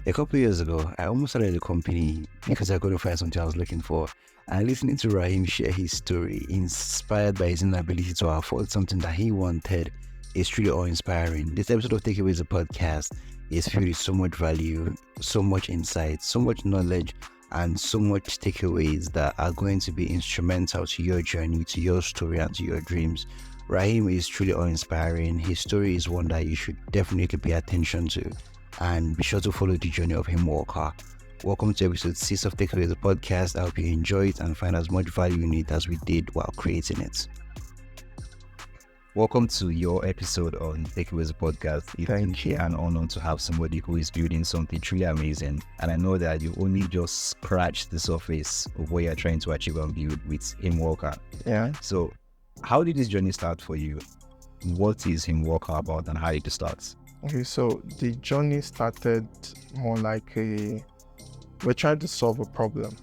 A couple years ago, I almost started a company because I couldn't find something I was looking for. And listening to Raheem share his story, inspired by his inability to afford something that he wanted, is truly awe-inspiring. This episode of Takeawayz, the podcast, is filled with so much value, so much insight, so much knowledge, and so much takeaways that are going to be instrumental to your journey, to your story, and to your dreams. Raheem is truly awe-inspiring. His story is one that you should definitely pay attention to, and be sure to follow the journey of Heem Walker. Welcome to episode 6 of Takeawayz, the podcast. I hope you enjoy it and find as much value in it as we did while creating it. Welcome to your episode on Takeawayz, the podcast. It's an honor to have somebody who is building something truly amazing. And I know that you only just scratched the surface of what you're trying to achieve and build with Heem Walker. Yeah. So how did this journey start for you? What is Heem Walker about and how did it start? Okay, so the journey started more like we're trying to solve a problem.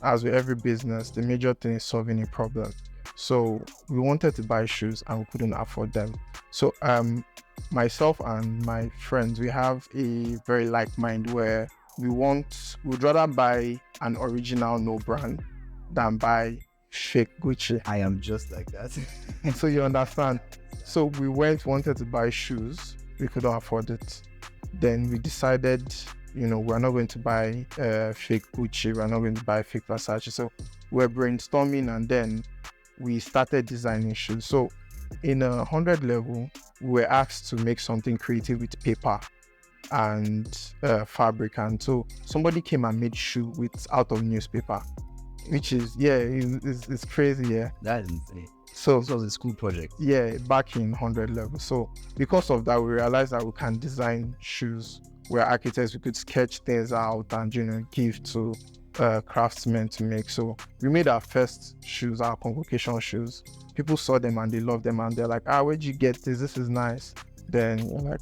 As with every business, the major thing is solving a problem. So we wanted to buy shoes and we couldn't afford them. So myself and my friends, we have a very like mind where we'd rather buy an original no brand than buy fake Gucci. I am just like that. So you understand. So we wanted to buy shoes. We couldn't afford it. Then we decided, we're not going to buy fake Gucci. We're not going to buy fake Versace. So we're brainstorming and then we started designing shoes. So in 100 level, we were asked to make something creative with paper and fabric. And so somebody came and made shoe out of newspaper, which is, it's crazy, yeah. That is insane. So this was a school project. Yeah, back in 100 level. So because of that, we realized that we can design shoes. We're architects, we could sketch things out and, give to craftsmen to make. So we made our first shoes, our Convocation shoes. People saw them and they loved them and they're like, where'd you get this? This is nice. Then we're like,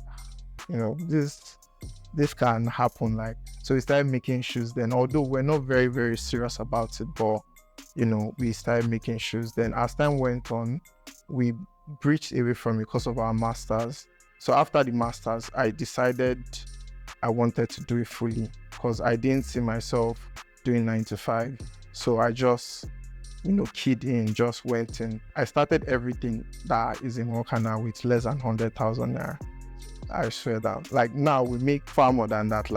this can happen. So we started making shoes then, although we're not very, very serious about it, but we started making shoes. Then as time went on, we breached away from it because of our masters. So after the masters, I decided I wanted to do it fully because I didn't see myself doing 9 to 5. So I just, keyed in, just went in. I started everything that is in Walker now with less than 100,000 naira. I swear that. Now we make far more than that,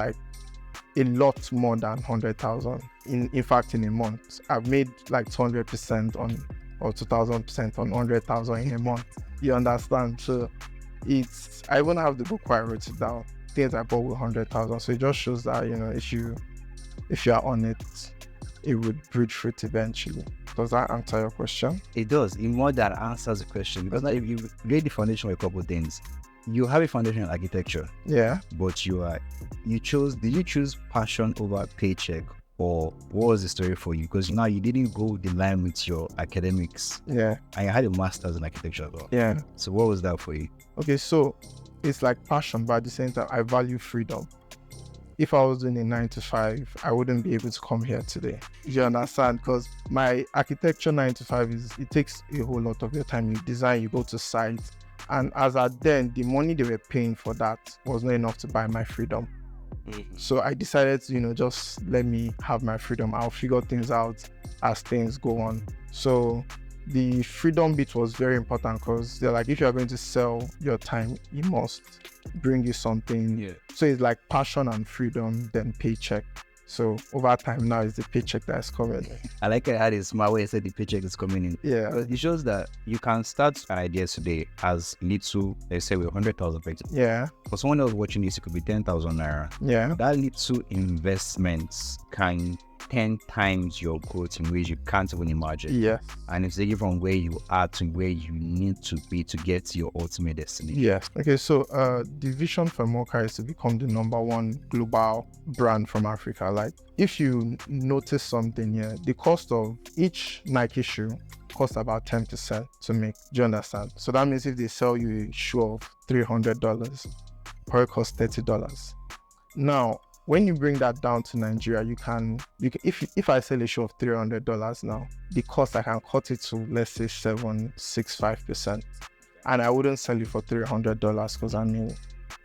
a lot more than 100,000. In fact, in a month, I've made 200% on or 2,000% on 100,000 in a month. You understand? So I even have the book where I wrote it down. Things I bought with 100,000. So it just shows that if you are on it, it would breed fruit eventually. Does that answer your question? It does. In more that answers the question, because now if you lay the foundation with a couple of things, you have a foundation in architecture. Yeah. But did you choose passion over paycheck, or what was the story for you? Because now you didn't go the line with your academics. Yeah. And you had a master's in architecture as well. Yeah. So what was that for you? Okay, so it's like passion, but at the same time, I value freedom. If I was doing a 9 to 5, I wouldn't be able to come here today. You understand? Because my architecture 9 to 5 it takes a whole lot of your time. You design, you go to site. And as at then, the money they were paying for that was not enough to buy my freedom. Mm-hmm. So I decided to, just let me have my freedom. I'll figure things out as things go on. So the freedom bit was very important because they're like, if you're going to sell your time, it must bring you something. Yeah. So it's like passion and freedom, then paycheck. So over time now it's the paycheck that's coming. I like how it is smart way I said the paycheck is coming in. Yeah. Because it shows that you can start an idea today as little, let's say with 100,000 paycheck. Yeah. For someone else watching this, it could be 10,000 naira. Yeah. That little investments can 10 times your growth in ways you can't even imagine. Yeah. And it's taking from where you are to where you need to be to get to your ultimate destination. Yes. Okay, so the vision for Mocha is to become the #1 global brand from Africa. If you notice something here, the cost of each Nike shoe costs about 10% to make. Do you understand? So that means if they sell you a shoe of $300, probably costs $30. Now, when you bring that down to Nigeria, you can if I sell a shoe of $300 now, the cost I can cut it to, let's say 7.65%, and I wouldn't sell it for $300 because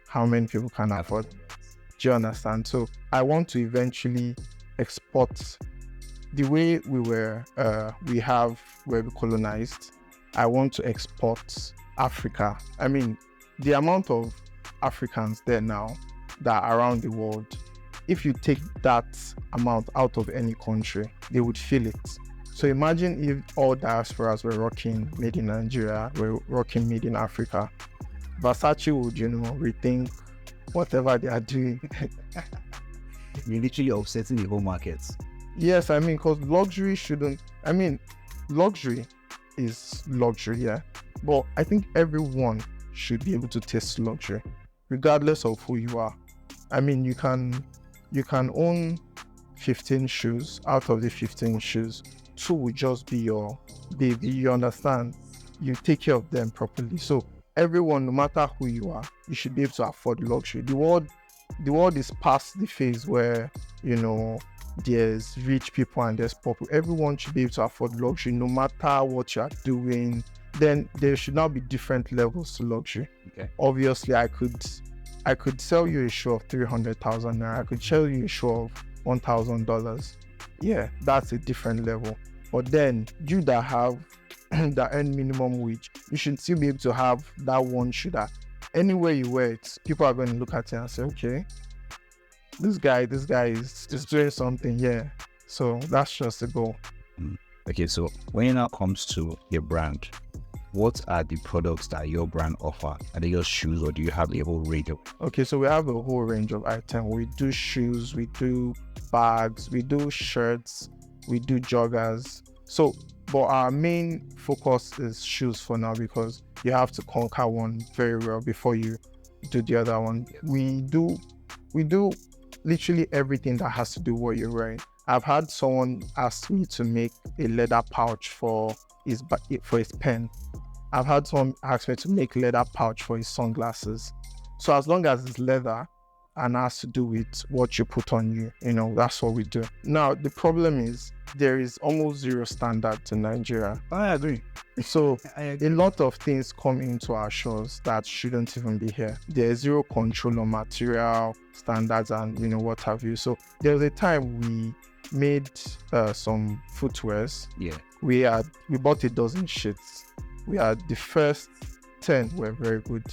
how many people can afford? Do you understand? So I want to eventually export the way we have where we colonized. I want to export Africa. I mean, the amount of Africans there now that are around the world, if you take that amount out of any country, they would feel it. So imagine if all diasporas were rocking made in Nigeria, were rocking made in Africa. Versace would, rethink whatever they are doing. You're literally upsetting the whole market. Yes, I mean, because luxury is luxury, yeah. But I think everyone should be able to taste luxury, regardless of who you are. I mean, you can own 15 shoes. Out of the 15 shoes, 2 will just be your baby. You understand? You take care of them properly. So everyone, no matter who you are, you should be able to afford luxury. The world is past the phase where, there's rich people and there's poor people. Everyone should be able to afford luxury, no matter what you are doing. Then there should not be different levels to luxury. Okay. Obviously, I could sell you a shoe of 300,000 naira. I could sell you a shoe of $1,000. Yeah, that's a different level. But then you that earn minimum wage, you should still be able to have that one shoe that anywhere you wear it, people are going to look at it and say, okay, this guy is doing something. Yeah. So that's just the goal. Okay, so when it now comes to your brand, what are the products that your brand offer? Are they just shoes, or do you have a whole range of? Okay, so we have a whole range of items. We do shoes, we do bags, we do shirts, we do joggers. So, but our main focus is shoes for now, because you have to conquer one very well before you do the other one. We do literally everything that has to do with what you're wearing. I've had someone ask me to make a leather pouch for his pen. I've had someone ask me to make leather pouch for his sunglasses. So as long as it's leather and has to do with what you put on you, that's what we do. Now, the problem is there is almost zero standard to Nigeria. I agree. So a lot of things come into our shows that shouldn't even be here. There's zero control on material standards and what have you. So there was a time we made some footwears. Yeah. We bought a dozen sheets. We had the first 10 were very good.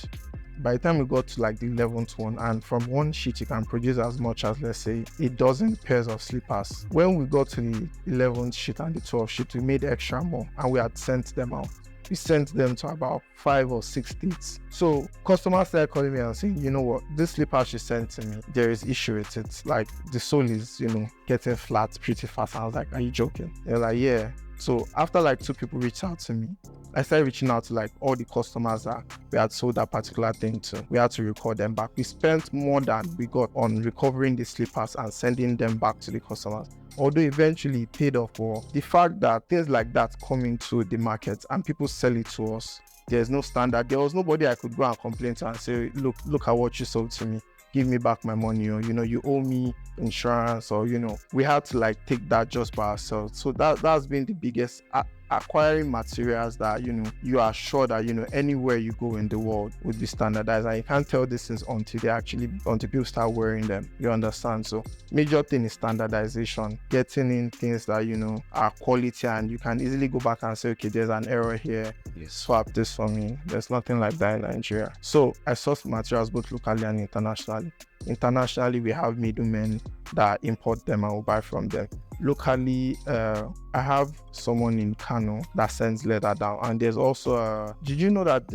By the time we got to like the 11th one, and from one sheet you can produce as much as, let's say, a dozen pairs of slippers. When we got to the 11th sheet and the 12th sheet, we made extra more, and we had sent them out. We sent them to about 5 or 6 states. So customers started calling me and saying, you know what, this slipper she sent to me, there is issue with it. Like the sole is, getting flat pretty fast. I was like, are you joking? They're like, yeah. So after like 2 people reached out to me, I started reaching out to like all the customers that we had sold that particular thing to. We had to record them back. We spent more than we got on recovering the slippers and sending them back to the customers. Although eventually it paid off for the fact that things like that come into the market and people sell it to us. There's no standard. There was nobody I could go and complain to and say, look at what you sold to me. Give me back my money, or you owe me insurance, or we had to like take that just by ourselves. So that's been the biggest acquiring materials that you are sure that anywhere you go in the world would be standardized, and you can't tell this is until people start wearing them. You understand? So major thing is standardization, getting in things that are quality, and you can easily go back and say, okay, there's an error here. Yes. Swap this for me. There's nothing like that in Nigeria. So I source materials both locally and internationally. Internationally, we have middlemen that import them and will buy from them. Locally, I have someone in Kano that sends leather down, and there's also did you know that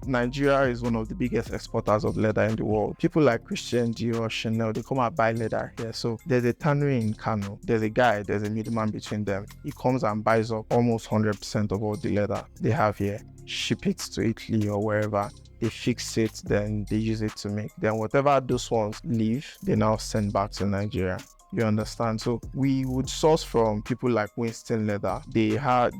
Nigeria is one of the biggest exporters of leather in the world? People like Christian Dior, Chanel, they come and buy leather here. So there's a tannery in Kano. There's a middleman between them. He comes and buys up almost 100% of all the leather they have here, ship it to Italy or wherever. They fix it, then they use it to make. Then whatever those ones leave, they now send back to Nigeria. You understand? So we would source from people like Winston Leather. They have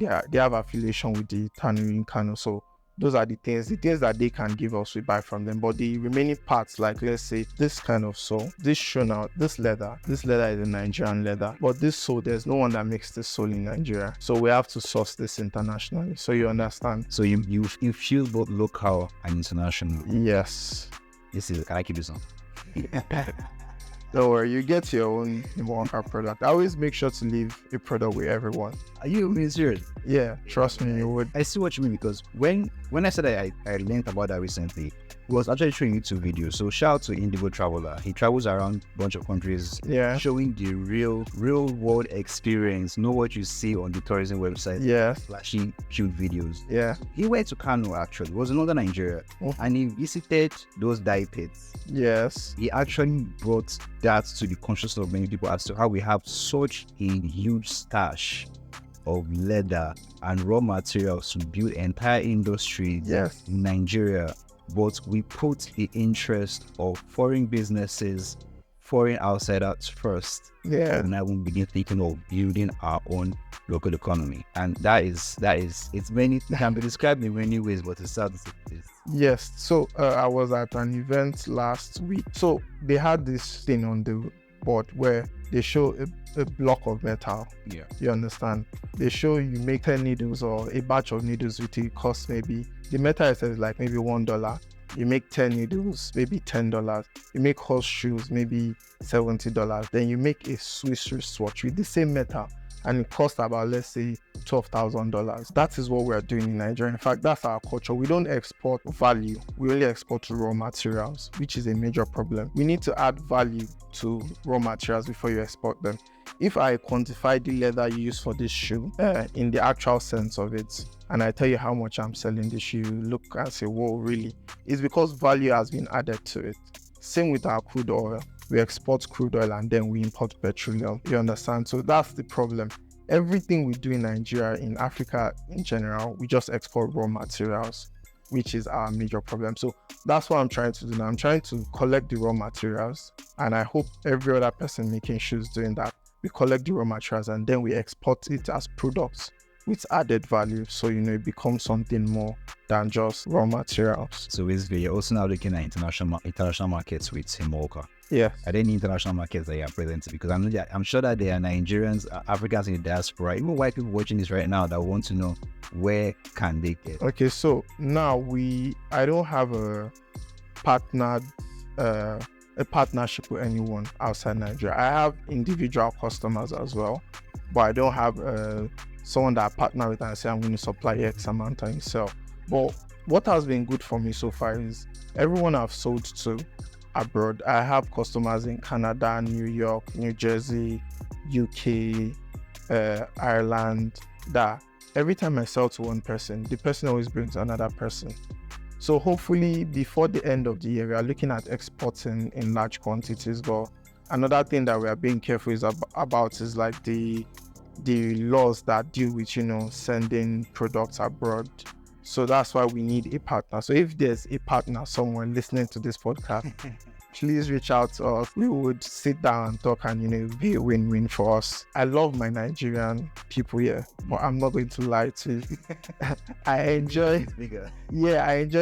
affiliation with the tannery in Kano. So those are the things that they can give us, we buy from them. But the remaining parts, like let's say this kind of sole, this shoe now, this leather is a Nigerian leather. But this sole, there's no one that makes this sole in Nigeria. So we have to source this internationally. So you understand? So you feel both local and international. Yes. Can I keep this on? Don't worry, you get your own Heem Walker product. I always make sure to leave a product with everyone. Are you being serious? Yeah, trust me, you would. I see what you mean, because when I said I learned about that recently, it was actually showing YouTube videos. So shout out to Indigo Traveler. He travels around a bunch of countries, Yeah. showing the real world experience, not what you see on the tourism website. Yes. Flashy, cute videos. Yeah. He went to Kano, actually. It was in northern Nigeria. And he visited those dye pits. Yes. He actually brought that to the consciousness of many people as to how we have such a huge stash of leather and raw materials to build entire industries Yes. in Nigeria, but we put the interest of foreign businesses, foreign outsiders first. Yeah. And I won't begin thinking of building our own local economy. And that is it's many, it can be described in many ways, but it's sad to say this. Yes. So I was at an event last week. So they had this thing on the board where they show a block of metal. Yeah. You understand? They show you make 10 needles or a batch of needles with it costs maybe, the metal itself is like maybe $1. You make 10 needles, maybe $10. You make horseshoes, maybe $70. Then you make a Swiss wristwatch with the same metal, and it costs about, let's say, $12,000. That is what we are doing in Nigeria. In fact, that's our culture. We don't export value. We only export raw materials, which is a major problem. We need to add value to raw materials before you export them. If I quantify the leather you use for this shoe in the actual sense of it, and I tell you how much I'm selling this shoe, look and say, whoa, really? It's because value has been added to it. Same with our crude oil. We export crude oil and then we import petroleum. You understand? So that's the problem. Everything we do in Nigeria, in Africa in general, we just export raw materials, which is our major problem. So that's what I'm trying to do now. I'm trying to collect the raw materials, and I hope every other person making shoes doing that. We collect the raw materials and then we export it as products with added value. So, it becomes something more than just raw materials. So basically, you're also now looking at international markets with Heem Walker. Yeah. Are there any international markets that you are present in? Because I'm sure that there are Nigerians, Africans in the diaspora, even white people watching this right now that want to know where can they get. Okay, so now I don't have a partnership with anyone outside Nigeria. I have individual customers as well, but I don't have someone that I partner with and say I'm going to supply X amount and sell. But what has been good for me so far is everyone I've sold to abroad. I have customers in Canada, New York, New Jersey, UK, Ireland, that every time I sell to one person, the person always brings another person. So hopefully before the end of the year, we are looking at exporting in large quantities. But another thing that we are being careful about is like the laws that deal with, sending products abroad. So that's why we need a partner. So if there's a partner, someone listening to this podcast, please reach out to us. We would sit down and talk, and it would be a win-win for us. I love my Nigerian people here, but I'm not going to lie to you. I enjoy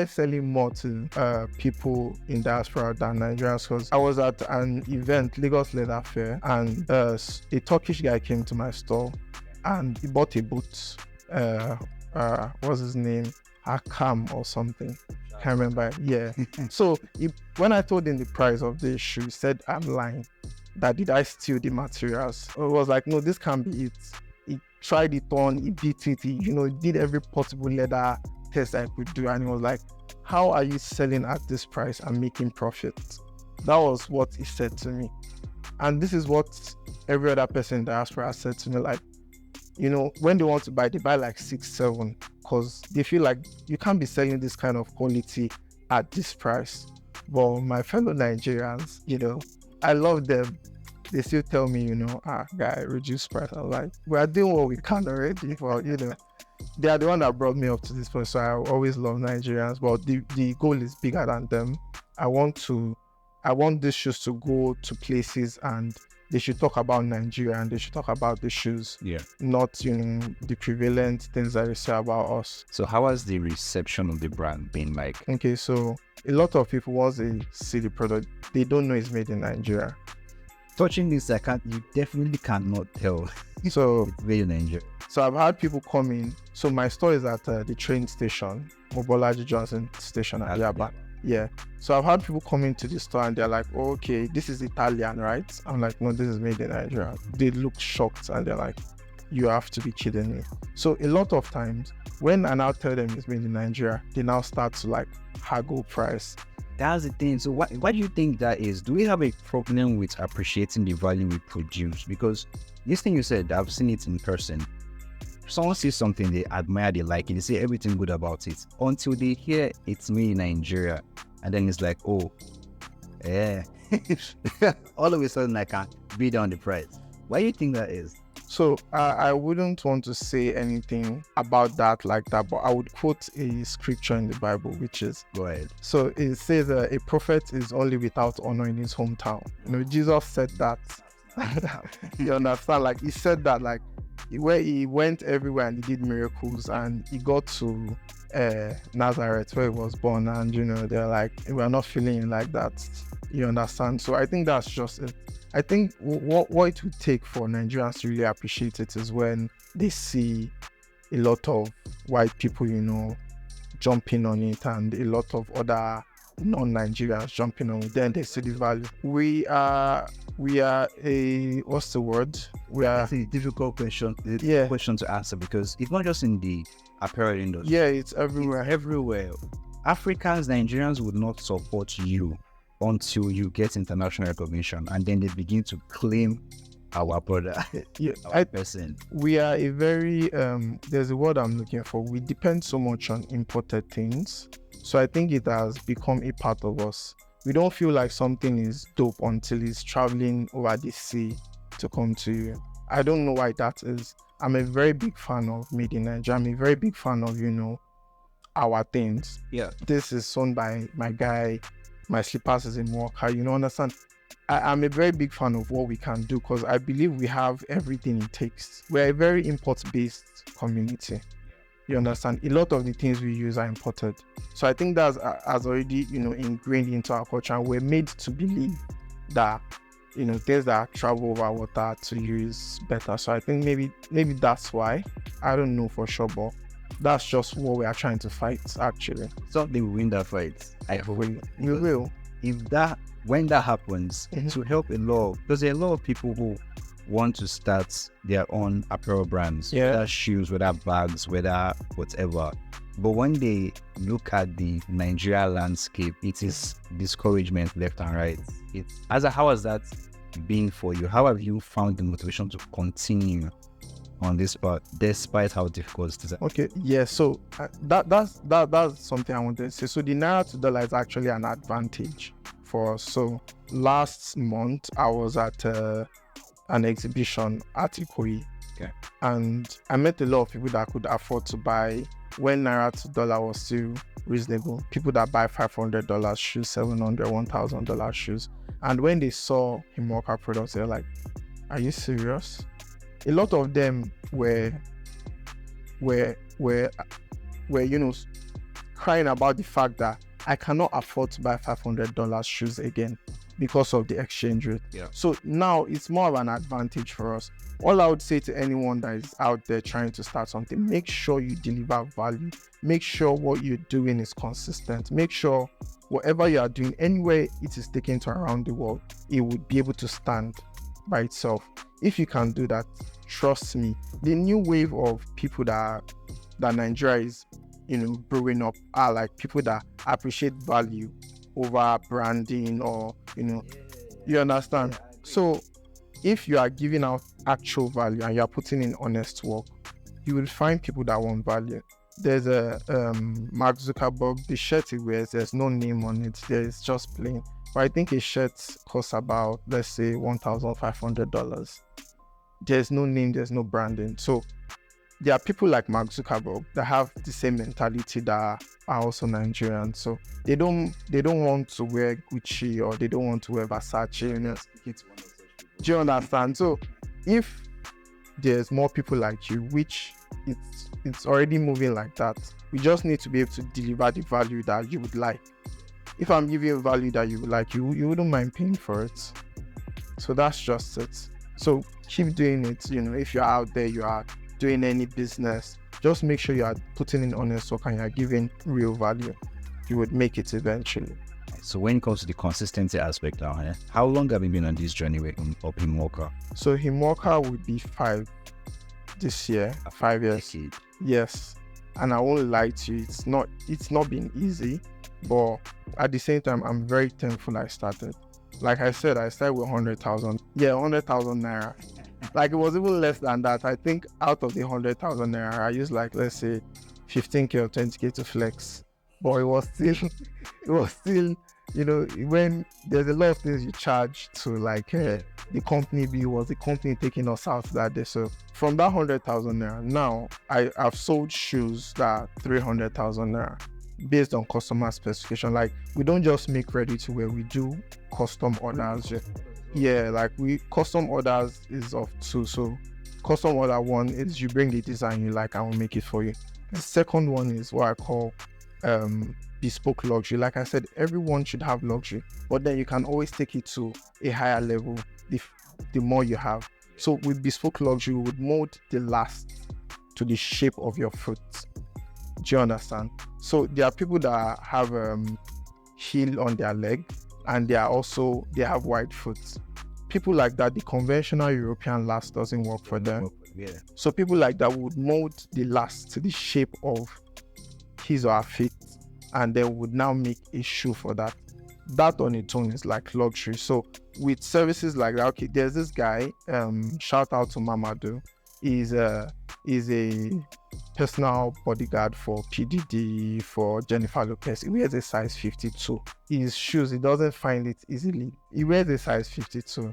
selling more to people in diaspora than Nigerians, because I was at an event, Lagos Leather Fair, and a Turkish guy came to my store and he bought a boot. What's his name? Hakam or something. Can't remember. Yeah. So when I told him the price of this shoe, he said, I'm lying. That did I steal the materials? I was like, no, this can't be it. He tried it on, he beat it, he did every possible leather test I could do. And he was like, how are you selling at this price and making profit? That was what he said to me. And this is what every other person in diaspora said to me, like, when they want to buy, they buy like 6, 7, because they feel like you can't be selling this kind of quality at this price. But my fellow Nigerians, I love them. They still tell me, guy, reduce price. I'm like, we are doing what we can already. But, they are the one that brought me up to this point. So I always love Nigerians, but the goal is bigger than them. I want these shoes to go to places and they should talk about Nigeria and they should talk about the shoes. Yeah. Not, the prevalent things that they say about us. So how has the reception of the brand been like? Okay, so a lot of people, once they see the product, they don't know it's made in Nigeria. Touching this, you definitely cannot tell. So it's made in Nigeria. So I've had people come in. So my store is at the train station, Mobolaji Johnson station at Yaba. Yeah. So I've had people come into the store and they're like, oh, okay, this is Italian, right? I'm like, no, this is made in Nigeria. They look shocked and they're like, you have to be kidding me. So a lot of times when I now tell them it's made in Nigeria, they now start to like haggle price. That's the thing. So why do you think that is? Do we have a problem with appreciating the value we produce? Because this thing you said, I've seen it in person. Someone sees something, they admire, they like it, they say everything good about it until they hear it's made in Nigeria, and then it's like, oh, yeah. All of a sudden I can bid on the price. Why do you think that is? So I wouldn't want to say anything about that like that, but I would quote a scripture in the Bible, which is, Go ahead. so it says a prophet is only without honor in his hometown. You know, Jesus said that. You understand? Like he said that, like where he went everywhere and he did miracles, and he got to Nazareth where he was born, and you know they're like, we're not feeling it like that. You understand? So I think that's just it. I think what it would take for Nigerians to really appreciate it is when they see a lot of white people, you know, jumping on it, and a lot of other non-Nigerians jumping on it. Then they see the value. We are a, what's the word? We are. That's a difficult question. Yeah. Question to answer, because it's not just in the apparel industry. Yeah, it's everywhere. It's everywhere. Africans, Nigerians would not support you until you get international recognition, and then they begin to claim our brother, Yeah, our person. we are a very there's a word I'm looking for. We depend so much on imported things, so I think it has become a part of us. We don't feel like something is dope until it's traveling over the sea to come to you. I don't know why that is. I'm a very big fan of made in Nigeria. I'm a very big fan of, you know, our things. Yeah. This is sewn by my guy. My slippers is in Walker. You know, understand? I'm a very big fan of what we can do, because I believe we have everything it takes. We're a very import-based community. You understand? A lot of the things we use are imported. So I think that's has already, you know, ingrained into our culture. And we're made to believe that, you know, things that travel over water to use better. So I think maybe that's why. I don't know for sure, but that's just what we are trying to fight, actually. Something will win that fight. I hope. We will. When that happens, Mhm. it will help a lot, because there are a lot of people who want to start their own apparel brands, Yeah. whether shoes, whether bags, whether whatever. But when they look at the Nigeria landscape, it is discouragement left and right. How has that been for you? How have you found the motivation to continue on this part, despite how difficult it is? Okay, yeah. So that's something I wanted to say. So the naira to dollar is actually an advantage for us. So last month I was at an exhibition at Takeawayz. Okay. And I met a lot of people that could afford to buy when naira to dollar was still reasonable. People that buy $500 shoes, $700, $1,000 shoes. And when they saw Heem Walker products, they're like, "Are you serious?" A lot of them were you know, crying about the fact that I cannot afford to buy $500 shoes again because of the exchange rate. Yeah. So now it's more of an advantage for us. All I would say to anyone that is out there trying to start something, make sure you deliver value. Make sure what you're doing is consistent. Make sure whatever you are doing, anywhere it is taken to around the world, it would be able to stand by itself. If you can do that, trust me, the new wave of people that Nigeria is, you know, growing up are like people that appreciate value over branding, or, you know, you understand? So if you are giving out actual value and you are putting in honest work, you will find people that want value. There's a Mark Zuckerberg, the shirt he wears, there's no name on it, there's just plain. But I think a shirt costs about, let's say, $1,500. There's no name, there's no branding. So there are people like Mark Zuckerberg that have the same mentality that are also Nigerian. So they don't want to wear Gucci, or they don't want to wear Versace. You know? Do you understand? So if there's more people like you, which it's already moving like that, we just need to be able to deliver the value that you would like. If I'm giving you a value that you would like, you wouldn't mind paying for it. So that's just it. So keep doing it. You know, if you're out there, you are doing any business, just make sure you are putting in honest work and you are giving real value. you would make it eventually. So when it comes to the consistency aspect now, how long have you been on this journey with Heem Walker? So Heem Walker would be 5 this year, 5 years. Decade. Yes. And I won't lie to you, it's not been easy, but at the same time, I'm very thankful I started. Like I said, I started with 100,000. Yeah, 100,000 naira. Like it was even less than that. I think out of the 100,000 naira, I used like, let's say 15K or 20K to flex. But it was still, you know, when there's a lot of things you charge to like the company bill, was the company taking us out that day. So from that 100,000 naira, now I've sold shoes that are 300,000 naira based on customer specification. Like we don't just make ready to wear, we do custom orders. Yeah, like we custom orders is of 2. So custom order 1 is you bring the design you like and we'll make it for you. The second one is what I call bespoke luxury. Like I said, everyone should have luxury, but then you can always take it to a higher level the more you have. So with bespoke luxury, we would mold the last to the shape of your foot. Do you understand? So there are people that have heel on their leg, and they have wide foot. People like that, the conventional European last doesn't work for them. Yeah. So people like that would mold the last to the shape of his or her feet, and they would now make a shoe for that. That on its own is like luxury. So with services like that, okay, there's this guy, shout out to Mamadou. He's a personal bodyguard for PDD, for Jennifer Lopez. He wears a size 52. His shoes, he doesn't find it easily. He wears a size 52.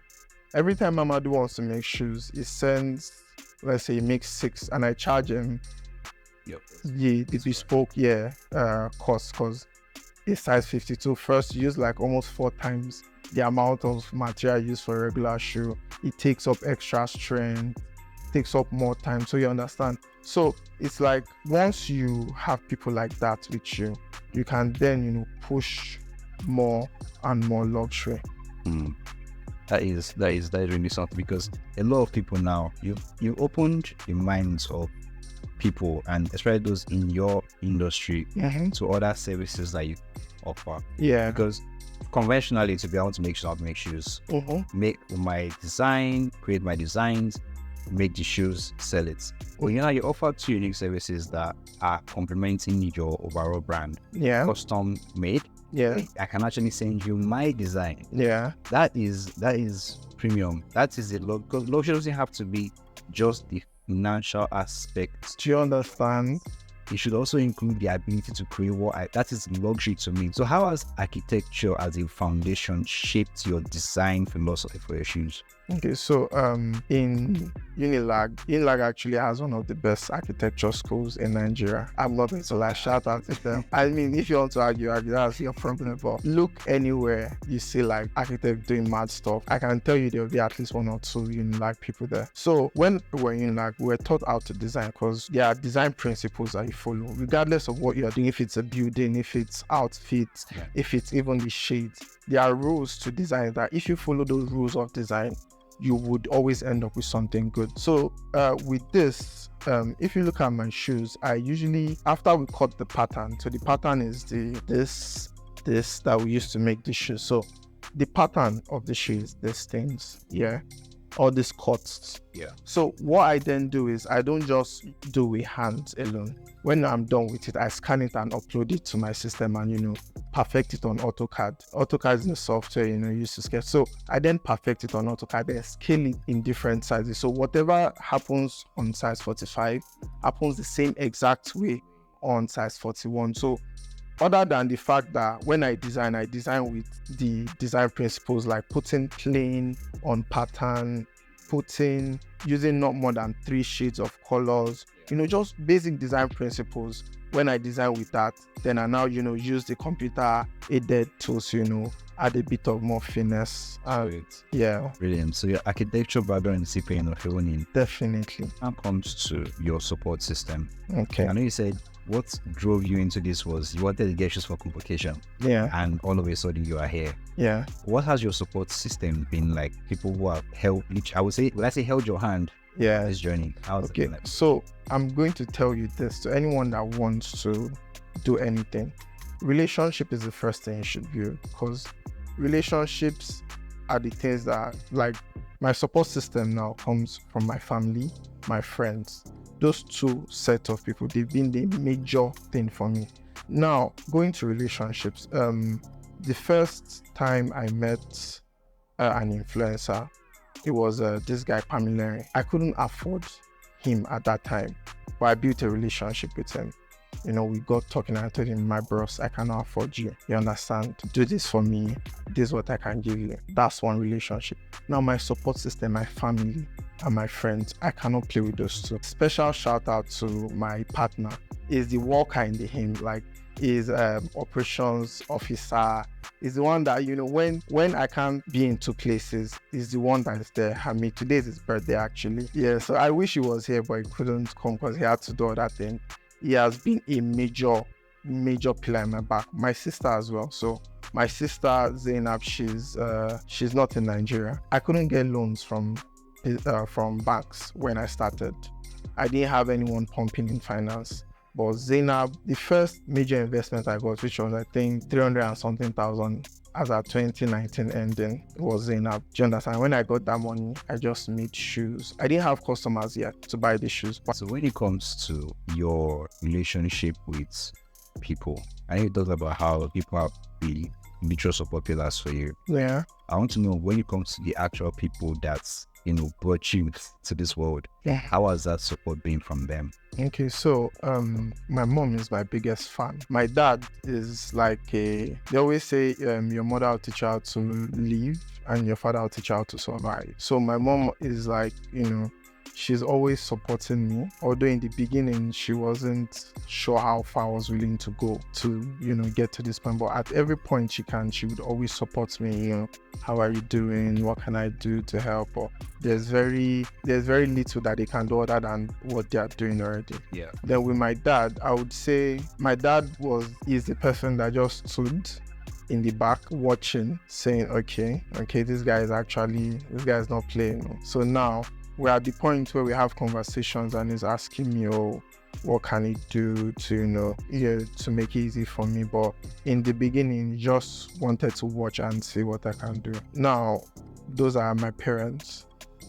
Every time Mamadou wants to make shoes, he sends, let's say he makes 6, and I charge him the bespoke cost, because it's size 52. First, you use like almost 4 times the amount of material used for a regular shoe. It takes up extra strength, takes up more time. So you understand. So it's like once you have people like that with you, you can then push more and more luxury. That is really something, because a lot of people now, you opened the minds of people, and especially those in your industry, to other services that you offer. Yeah. Because conventionally, to be able to make shoes, make my design, create my designs, make the shoes, sell it. Well, you offer 2 unique services that are complementing your overall brand. Yeah. Custom made. Yeah. I can actually send you my design. Yeah. That is premium. That is it. Because luxury doesn't have to be just the financial aspect. Do you understand? It should also include the ability to create that is luxury to me. So how has architecture as a foundation shaped your design philosophy for your shoes? Okay, so in Unilag actually has one of the best architecture schools in Nigeria. I'm not going to like shout out to them. I mean, if you want to argue, that's your problem. But look anywhere you see like architects doing mad stuff, I can tell you there will be at least 1 or 2 Unilag people there. So when we were in Unilag, we were taught how to design, because there are design principles that you follow, regardless of what you're doing. If it's a building, if it's outfits, if it's even the shades, there are rules to design that if you follow those rules of design, you would always end up with something good. So with this, if you look at my shoes, I usually, after we cut the pattern, so the pattern is this that we used to make the shoes. So the pattern of the shoes, these things, all these cuts. So what I then do is I don't just do with hands alone. When I'm done with it, I scan it and upload it to my system and perfect it on AutoCAD. AutoCAD is the software used to sketch. So I then perfect it on AutoCAD, then scale it in different sizes. So whatever happens on size 45 happens the same exact way on size 41. So other than the fact that when I design with the design principles, like putting plain on pattern, using not more than 3 shades of colors, just basic design principles. When I design with that, then I now, use the computer aided tools, add a bit of more finesse. Yeah. Brilliant. So your architectural background is paying off. Definitely. Now comes to your support system. Okay. I know you said what drove you into this was you wanted to get shoes for Convocation. Yeah. And all of a sudden you are here. Yeah. What has your support system been like? People who have held your hand? Yeah. This journey. How's it been like? So I'm going to tell you this to anyone that wants to do anything. relationship is the first thing you should view, because relationships are the things that, like, my support system now comes from my family, my friends. Those two sets of people, they've been the major thing for me. Now, going to relationships, the first time I met an influencer, it was this guy, Pamela. I couldn't afford him at that time, but I built a relationship with him. You know, we got talking and I told him, my bros, I cannot afford you. You understand? Do this for me. This is what I can give you. That's one relationship. Now, my support system, my family and my friends, I cannot play with those two. Special shout out to my partner. Is the worker in the him, like, is operations officer, is the one that, you know, when I can't be in two places, is the one that is there. I mean, today is his birthday actually. Yeah, so I wish he was here, but he couldn't come because he had to do that thing. He has been a major pillar in my back. My sister as well. So my sister Zainab, she's not in Nigeria. I couldn't get loans from banks when I started. I didn't have anyone pumping in finance. But Zainab, the first major investment I got, which was I think 300 and something thousand as our 2019 ending, was Zainab. Do you understand? When I got that money, I just made shoes. I didn't have customers yet to buy the shoes. So when it comes to your relationship with people, I know you talked about how people have been mutual support pillars for you. Yeah. I want to know, when it comes to the actual people that's, you know, brought you to this world, how has that support been from them? Okay, so my mom is my biggest fan. My dad is like they always say your mother will teach you how to live and your father will teach you how to survive. So my mom is like, you know, she's always supporting me. Although in the beginning, she wasn't sure how far I was willing to go to, you know, get to this point. But at every point she would always support me, you know, how are you doing? What can I do to help? Or there's very little that they can do other than what they are doing already. Yeah. Then with my dad, I would say my dad is the person that just stood in the back watching, saying, okay, this guy is not playing. So now we're at the point where we have conversations and he's asking me, oh, what can he do to, you know, to make it easy for me? But in the beginning, he just wanted to watch and see what I can do. Now, those are my parents.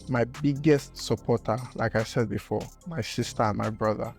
My biggest supporter, like I said before, my sister and my brother.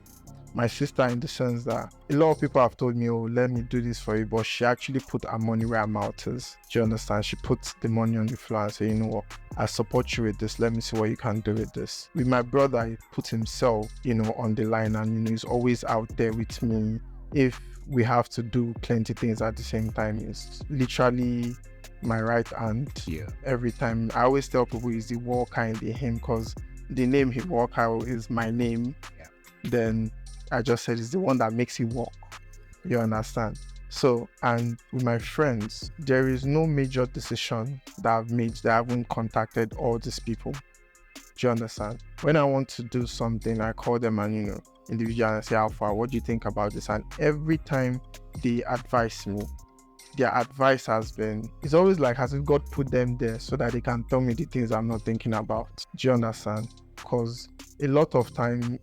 My sister, in the sense that a lot of people have told me, oh, let me do this for you, but she actually put her money where her mouth is. Do you understand? She puts the money on the floor and say, you know what, I support you with this. Let me see what you can do with this. With my brother, he put himself, you know, on the line, and, you know, he's always out there with me. If we have to do plenty things at the same time, he's literally my right hand. Yeah. Every time. I always tell people he's the Walker in the him, because the name Heem Walker is my name. Yeah. Then I just said it's the one that makes it walk. You understand? So, and with my friends, there is no major decision that I've made that I haven't contacted all these people. Do you understand? When I want to do something, I call them and, you know, individual and say, how far, what do you think about this? And every time they advise me, their advice has been, it's always like as if God put them there so that they can tell me the things I'm not thinking about. Do you understand? Because a lot of time,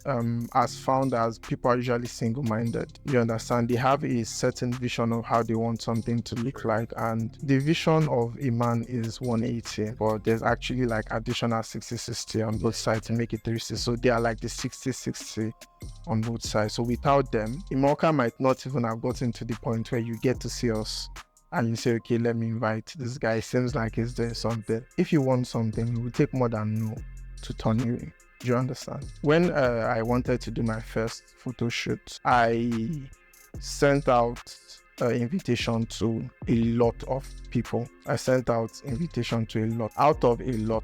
as founders, people are usually single-minded. You understand? They have a certain vision of how they want something to look like, and the vision of a man is 180, but there's actually like additional 60-60 on both sides to make it 360. So they are like the 60-60 on both sides. So without them, Heem Walker might not even have gotten to the point where you get to see us and you say, okay, let me invite this guy. Seems like he's doing something. If you want something, it will take more than no to turn you in. Do you understand? When I wanted to do my first photo shoot, I sent out invitation to a lot of people. I sent out invitation to a lot. Out of a lot,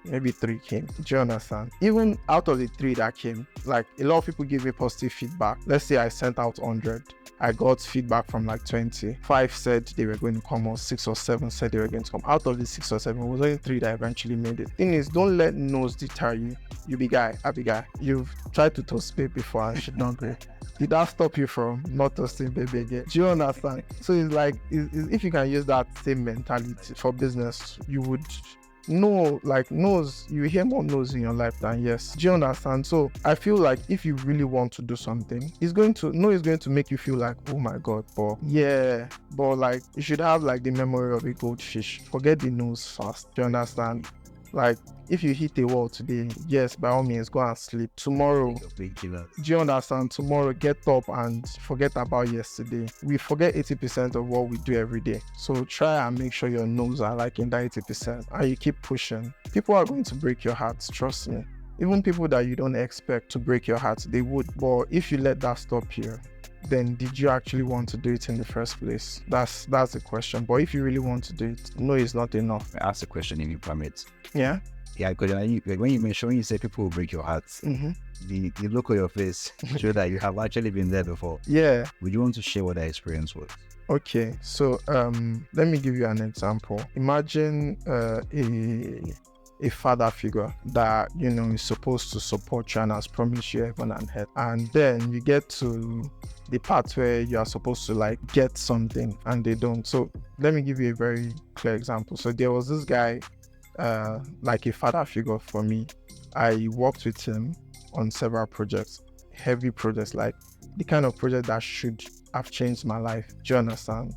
maybe 3 came. Do you understand? Even out of the 3 that came, like a lot of people give me positive feedback. Let's say I sent out 100. I got feedback from like 20. 5 said they were going to come, or 6 or 7 said they were going to come. Out of the 6 or 7, it was only 3 that eventually made it. Thing is, don't let no's deter you. You be guy, I be guy. You've tried to toast babe before and should not go. Did that stop you from not toasting baby again? Do you understand? So it's like, if you can use that same mentality for business, you would No, like no's, you hear more no's in your life than yes. Do you understand? So I feel like if you really want to do something, it's going to make you feel like, oh my god, but yeah, but like you should have like the memory of a goldfish. Forget the no's fast. Do you understand? Like if you hit a wall today, yes, by all means go and sleep. Tomorrow, do you understand? Tomorrow, get up and forget about yesterday. We forget 80% of what we do every day. So try and make sure your no's are like in that 80% and you keep pushing. People are going to break your hearts, trust me. Even people that you don't expect to break your heart, they would. But if you let that stop you, then did you actually want to do it in the first place? That's the question. But if you really want to do it, no, it's not enough. I ask a question if you permit. Yeah? Yeah, because when you say people will break your heart, the look on your face show that you have actually been there before. Yeah. Would you want to share what that experience was? Okay, so let me give you an example. Imagine a father figure that is supposed to support you and has promised you heaven and earth, and then you get to the part where you are supposed to like get something and they don't. So let me give you a very clear example. So there was this guy, like a father figure for me. I worked with him on several projects, heavy projects, like the kind of project that should have changed my life. Do you understand?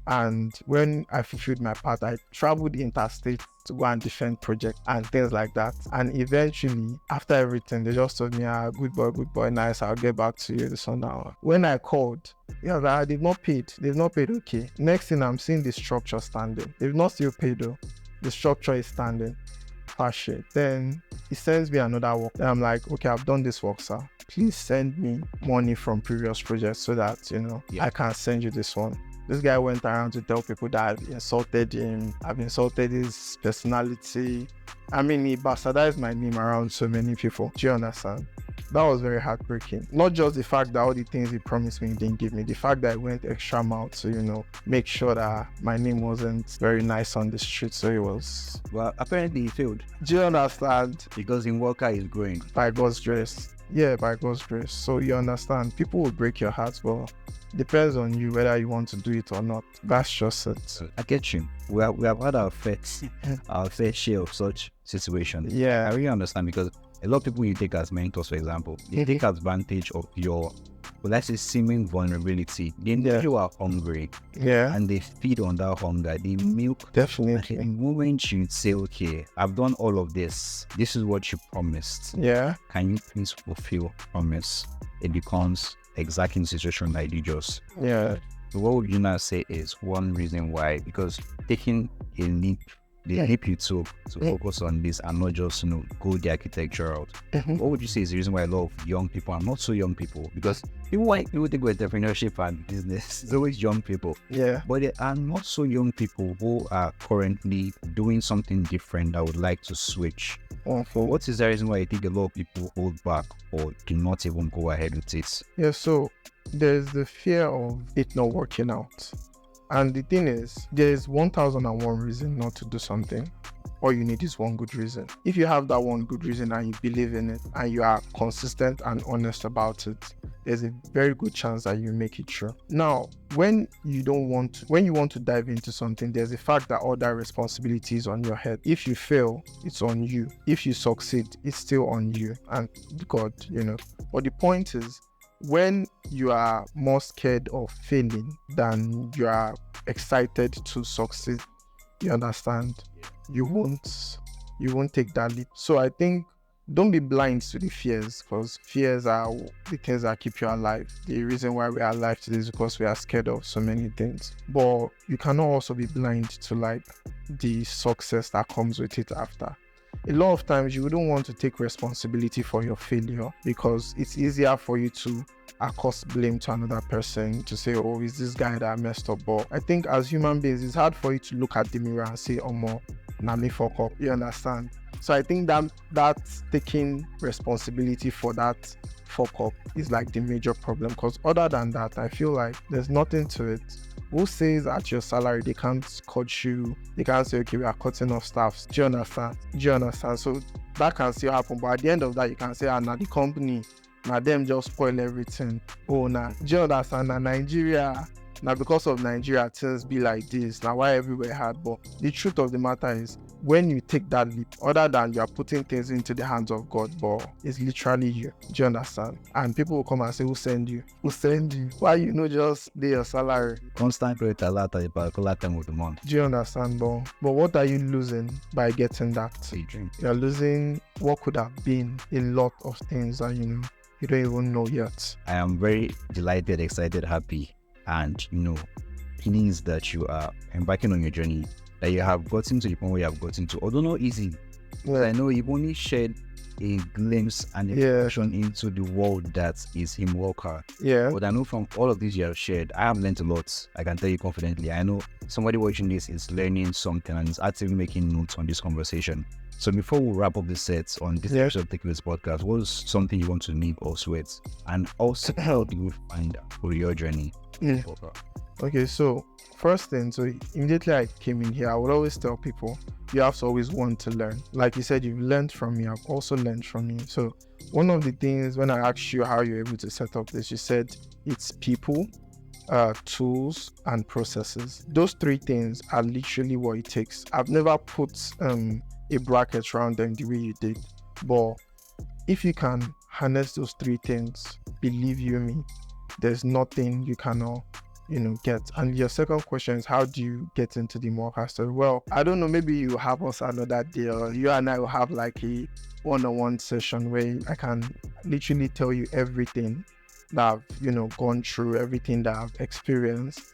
And when I fulfilled my part, I traveled interstate to go and defend projects and things like that. And eventually, after everything, they just told me, good boy, nice, I'll get back to you this one now. When I called, they've not paid, okay. Next thing, I'm seeing the structure standing. They've not still paid though. The structure is standing. Shit. Then he sends me another work. And I'm like, okay, I've done this work, sir. Please send me money from previous projects so that, I can send you this one. This guy went around to tell people that I've insulted him, I've insulted his personality. I mean, he bastardized my name around so many people. Do you understand? That was very heartbreaking. Not just the fact that all the things he promised me he didn't give me, the fact that he went extra mile to, make sure that my name wasn't very nice on the street. So it was... Well, apparently he failed. Do you understand? Because Heem Walker is growing. By God's grace. Yeah, by God's grace. So you understand, people will break your hearts, but depends on you whether you want to do it or not. That's just it. I get you. We have had our fair share of such situations. Yeah. I really understand, because a lot of people you take as mentors, for example, they take advantage of your, let's say, seeming vulnerability. They know you are hungry. Yeah. And they feed on that hunger. They milk. Definitely. The moment you say, okay, I've done all of this. This is what you promised. Yeah. Can you please fulfill promise? It becomes exactly the situation like you just. Yeah. So what would you now say is one reason why? Because taking a leap, the leap you took to focus on this and not just go the architecture route. What would you say is the reason why a lot of young people, and not so young people, because people think with entrepreneurship and business, it's always young people. Yeah. But there are not so young people who are currently doing something different that would like to switch. What is the reason why I think a lot of people hold back or do not even go ahead with it? Yeah, so there's the fear of it not working out. And the thing is, there's 1001 reason not to do something. All you need is one good reason. If you have that one good reason and you believe in it and you are consistent and honest about it, there's a very good chance that you make it true. Now, when you want to dive into something, there's the fact that all that responsibility is on your head. If you fail, it's on you. If you succeed, it's still on you. And God, But the point is, when you are more scared of failing than you are excited to succeed, you understand, you won't take that leap. So I think don't be blind to the fears, because fears are the things that keep you alive. The reason why we are alive today is because we are scared of so many things. But you cannot also be blind to like the success that comes with it after. A lot of times you wouldn't want to take responsibility for your failure because it's easier for you to accost blame to another person, to say, oh, is this guy that messed up? But I think as human beings, it's hard for you to look at the mirror and say, oh, more, na me fuck up. You understand? So I think that taking responsibility for that fuck up is like the major problem, because other than that, I feel like there's nothing to it. Who says at your salary they can't cut you? They can't say, okay, we are cutting off staffs. Do you understand? So that can still happen. But at the end of that, you can say, now the company, now them just spoil everything. Oh, now, do you understand? Now Nigeria, now because of Nigeria things be like this, now why everywhere hard. But the truth of the matter is, when you take that leap, other than you are putting things into the hands of God, but it's literally you. Do you understand? And people will come and say, who send you? Who send you? Why you know just pay your salary? Constant credit alert at a particular time of the month. Do you understand? But what are you losing by getting that? A dream. You're losing what could have been a lot of things that you don't even know yet. I am very delighted, excited, happy, and pleased that you are embarking on your journey, that you have gotten to the point where you have gotten to. Although not easy, but I know you've only shared a glimpse and a impression into the world that is Heem Walker. Yeah. But I know from all of this you have shared, I have learned a lot. I can tell you confidently. I know somebody watching this is learning something and is actively making notes on this conversation. So before we wrap up the set on this episode of Takeawayz podcast, what is something you want to leave us with? And also, how do you find for your journey? Okay, so first thing, so immediately I came in here, I would always tell people, you have to always want to learn. Like you said, you've learned from me, I've also learned from you. So one of the things, when I asked you how you're able to set up this, you said it's people, tools, and processes. Those three things are literally what it takes. I've never put a bracket around them the way you did, but if you can harness those three things, believe you me, there's nothing you cannot get. And your second question is, how do you get into the Morecaster? Well, I don't know, maybe you have us another day, or you and I will have like a one-on-one session where I can literally tell you everything that I've gone through, everything that I've experienced,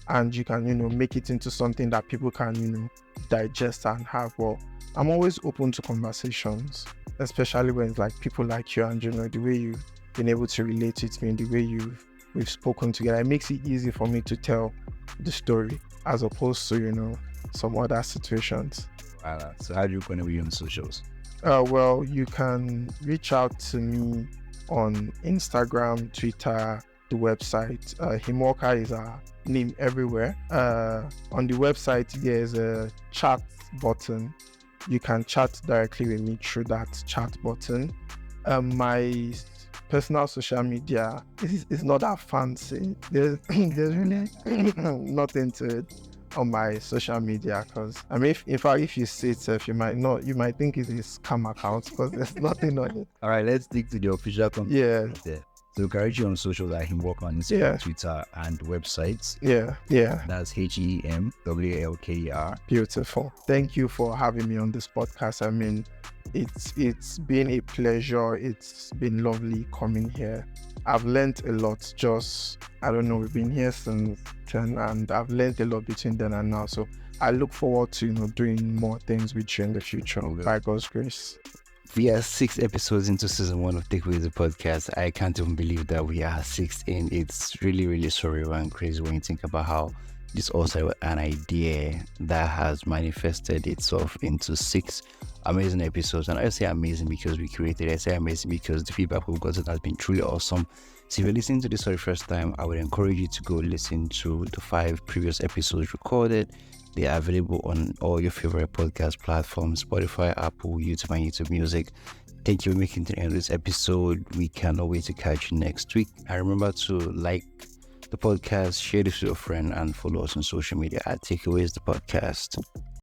and you can make it into something that people can digest and have. Well, I'm always open to conversations, especially when it's like people like you, and the way you've been able to relate with me, the way we've spoken together, it makes it easy for me to tell the story as opposed to some other situations. So how do you connect with you on socials? Well, you can reach out to me on Instagram, Twitter, the website. Heem Walker is our name everywhere. On the website, there's a chat button. You can chat directly with me through that chat button. My personal social media is not that fancy. There's really nothing to it on my social media, because if you see it, you might think it's a scam account, because there's nothing on it. All right, let's stick to the official content. Yeah. So you can reach you on social like Heem Walker on Instagram, Twitter, and websites. Yeah. That's HeemWalker. Beautiful. Thank you for having me on this podcast. I mean, it's been a pleasure. It's been lovely coming here. I've learned a lot. We've been here since 10, and I've learned a lot between then and now. So I look forward to doing more things with you in the future, by God's grace. We are 6 episodes into season 1 of Takeawayz the podcast. I can't even believe that we are 6 in. It's really, really surreal and crazy when you think about how this also an idea that has manifested itself into 6 amazing episodes. And I say amazing because we created it. I say amazing because the feedback we've gotten has been truly awesome. So if you're listening to this for the first time, I would encourage you to go listen to the 5 previous episodes recorded. They are available on all your favorite podcast platforms: Spotify, Apple, YouTube, and YouTube Music. Thank you for making it to the end of this episode. We cannot wait to catch you next week. And remember to like the podcast, share this with your friend, and follow us on social media at Takeawayz the podcast.